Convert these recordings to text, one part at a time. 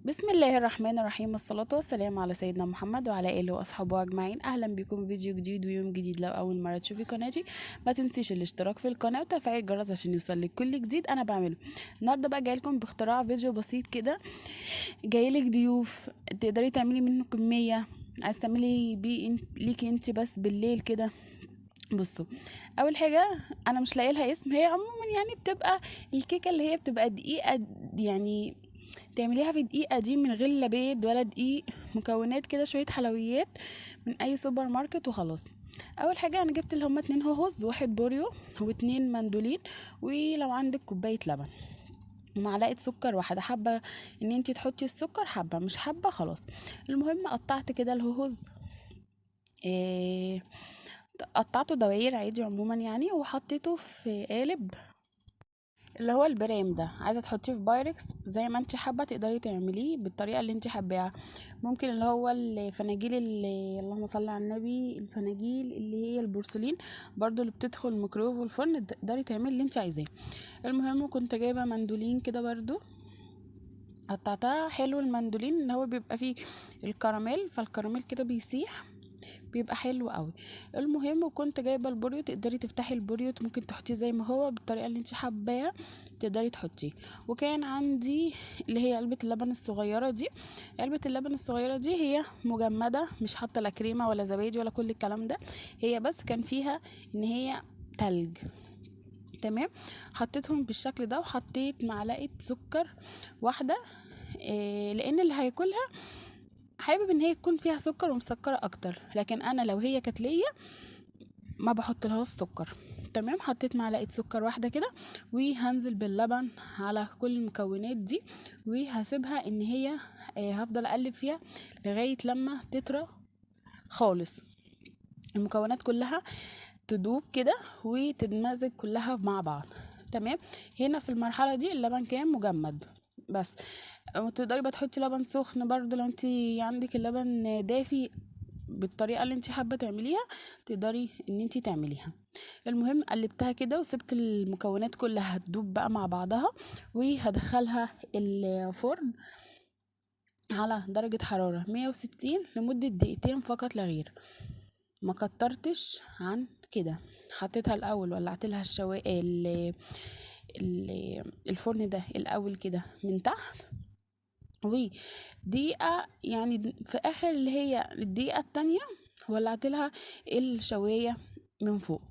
بسم الله الرحمن الرحيم، والصلاة والسلام على سيدنا محمد وعلى آله وأصحابه أجمعين. أهلا بكم في فيديو جديد ويوم جديد. لو أول مرة تشوفي قناتي ما تنسيش الاشتراك في القناة وتفعيل الجرس عشان يوصلك كل جديد أنا بعمله. النهاردة بقى جايلكم باختراع فيديو بسيط كده. جايلك ضيوف تقدري تعملي منه كمية، عايز تعملي بيه ليكي انت بس بالليل كده. بصوا، اول حاجه انا مش لاقي لها اسم، هي عموما يعني بتبقى الكيكه اللي هي بتبقى دقيقه، يعني تعمليها في دقيقه دي من غير لا بيض ولا دقيق، مكونات كده شويه حلويات من اي سوبر ماركت وخلاص. اول حاجه انا جبت اللي هما 2 هوز، واحد بوريو واتنين مندولين، ولو عندك كوبايه لبن ومعلقه سكر واحده. حابه ان انتي تحطي السكر، حابه مش حابه خلاص. المهم قطعت كده الهوز، إيه، قطعته دواير عادي عموما يعني، وحطيته في قالب اللي هو البرام ده. عايزه تحطيه في بايركس زي ما انت حابه تقدري تعمليه بالطريقه اللي انت حباها. ممكن اللي هو الفناجيل اللي اللهم صل على النبي، الفناجيل اللي هي البورسلين برضو اللي بتدخل الميكرويف والفرن، تقدري تعملي اللي انت عايزاه. المهم كنت جايبه مندولين كده برضو، قطعتها حلو. المندولين اللي هو بيبقى فيه الكراميل، فالكراميل كده بيسيح، بيبقى حلو قوي. المهم وكنت جايبه البوريو، تقدري تفتحي البوريو ممكن تحطيه زي ما هو بالطريقه اللي انت حباها، تقدري تحطيه. وكان عندي اللي هي علبه اللبن الصغيره دي. علبه اللبن الصغيره دي هي مجمده، مش حاطه لا كريمه ولا زبادي ولا كل الكلام ده، هي بس كان فيها ان هي تلج. تمام، حطيتهم بالشكل ده، وحطيت معلقه سكر واحده، لان اللي هياكلها حابب ان هي تكون فيها سكر ومسكره اكتر، لكن انا لو هي كانت ليا ما بحط لهاش سكر. تمام، حطيت معلقه سكر واحده كده، وهنزل باللبن على كل المكونات دي، وهسيبها ان هي هفضل اقلب فيها لغايه لما تطرى خالص، المكونات كلها تدوب كده وتتمزج كلها مع بعض. تمام، هنا في المرحله دي اللبن كان مجمد بس. تقدري بقى تحطي لبن سخن برضو لو انت عندك اللبن دافي، بالطريقه اللي انت حابه تعمليها تقدري ان انت تعمليها. المهم قلبتها كده وسبت المكونات كلها تدوب بقى مع بعضها، وهدخلها الفرن على درجة حرارة 160 لمدة دقيقتين فقط لا غير، ما كترتش عن كده. حطيتها الاول، ولعت لها الفرن ده الاول كده من تحت، ودقيقة يعني في اخر اللي هي الدقيقة التانية ولعت لها الشواية من فوق.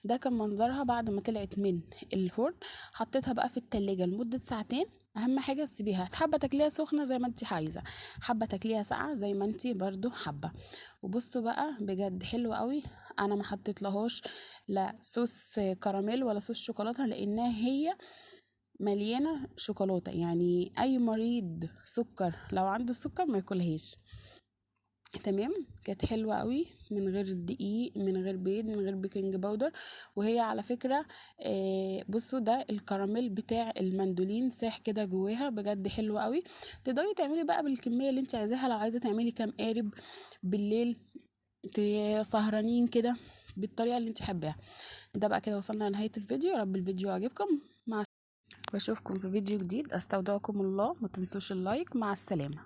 ده كان منظرها بعد ما طلعت من الفرن. حطيتها بقى في التلاجة لمدة ساعتين. اهم حاجة تسيبيها، حابة تاكليها سخنة زي ما انت عايزة، حابة تاكليها ساقعة زي ما انت برضو حابة. وبصوا بقى بجد حلوة قوي. انا ما حطيت لهاش لا صوص كراميل ولا صوص شوكولاتة، لانها هي مليانة شوكولاتة، يعني اي مريض سكر لو عنده السكر ما ياكلهاش. تمام، كانت حلوة قوي من غير دقيق، من غير بيض، من غير بيكنج باودر. وهي على فكرة بصوا ده الكراميل بتاع المندولين ساح كده جواها، بجد حلوة قوي. تقدري تعملي بقى بالكمية اللي انت عايزاها، لو عايزة تعملي كام قارب بالليل سهرانين كده بالطريقة اللي انت حباها. ده بقى كده وصلنا لنهاية الفيديو، يا رب الفيديو عجبكم. بشوفكم في فيديو جديد، استودعكم الله، ما تنسوش اللايك. مع السلامة.